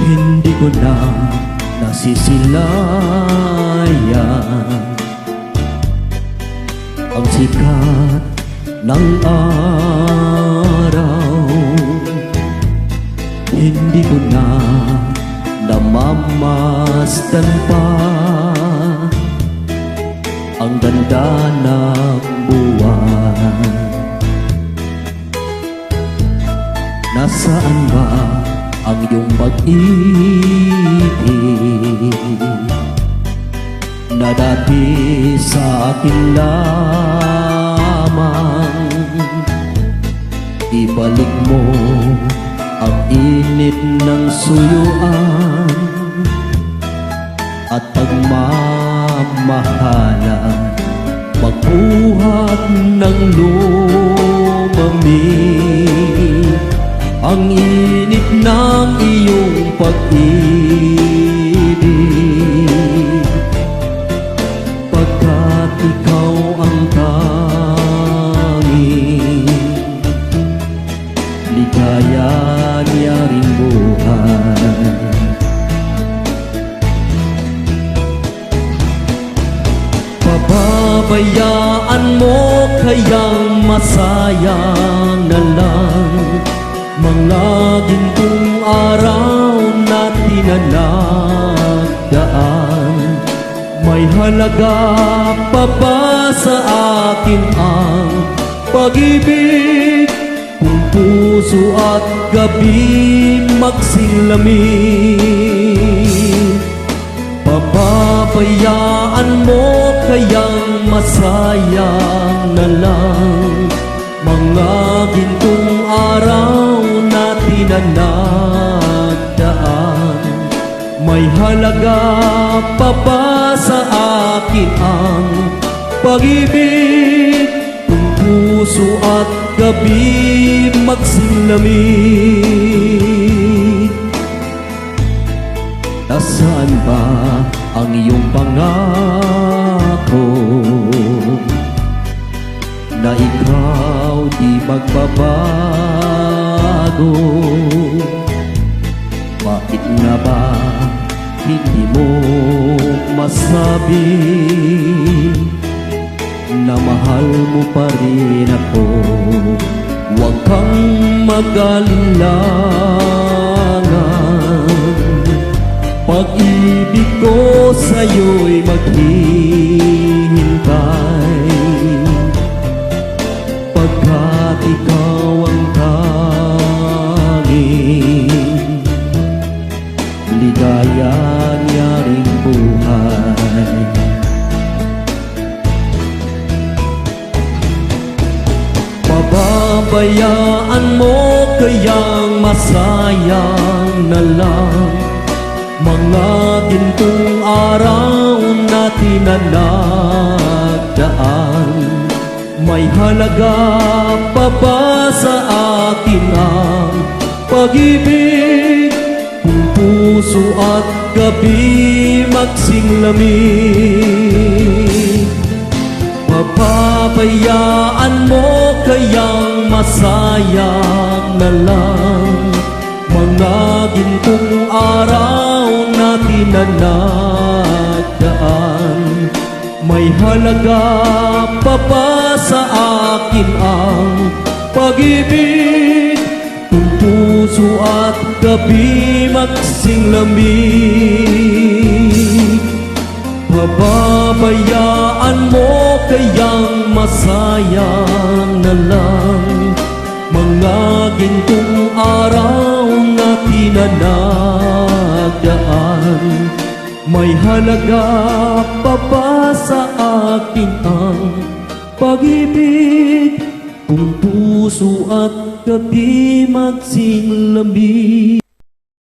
Hindi ko na nasisilayan ang sikat ng araw. Hindi ko na namamasdan pa ang ganda ng buwan. Nasaan ba ang iyong pag-ibig na dati sa akin lamang? Ibalik mo ang init ng suyuan at pagmamahalan, magbuhat ng lumamig ang init ng iyong pag-ibig, pagkat ikaw ang tanging ligaya niya ring buhay. Pababayaan mo kayang masayang na lang mga gintong araw natin na nagdaan. May halaga pa ba sa akin ang pag-ibig kung puso at gabi magsilamig? Pababayaan mo kayang masayang na lang mga gintong araw natin na nagdaan. May halaga pa ba sa akin ang pag-ibig kung puso at gabi magsilamig? Nasaan ba ang iyong pangako na ikaw di magbabago? Bakit nga ba hindi mo masabi na mahal mo pa rin ako? Huwag kang mag-alinlangan, pag-ibig ko sa'yo'y maghihintay, pagkat ikaw ang tanging ligaya niya ring buhay. Pababayaan mo kayang masayang na lang mga gintong araw natin na nagdaan. May halaga pa ba sa akin ang pag-ibig kung puso at gabi magsilamig? Pababayaan mo kayang masayang na lang mga gintong araw natin na nagdaan. May halaga pa ba sa akin ang pag-ibig kung puso at gabi magsilamig? Pababayaan mo kayang masayang na lang mga gintong araw natin na nagdaan. May halaga pa ba sa akin ang pag-ibig kung puso at gabi magsilamig?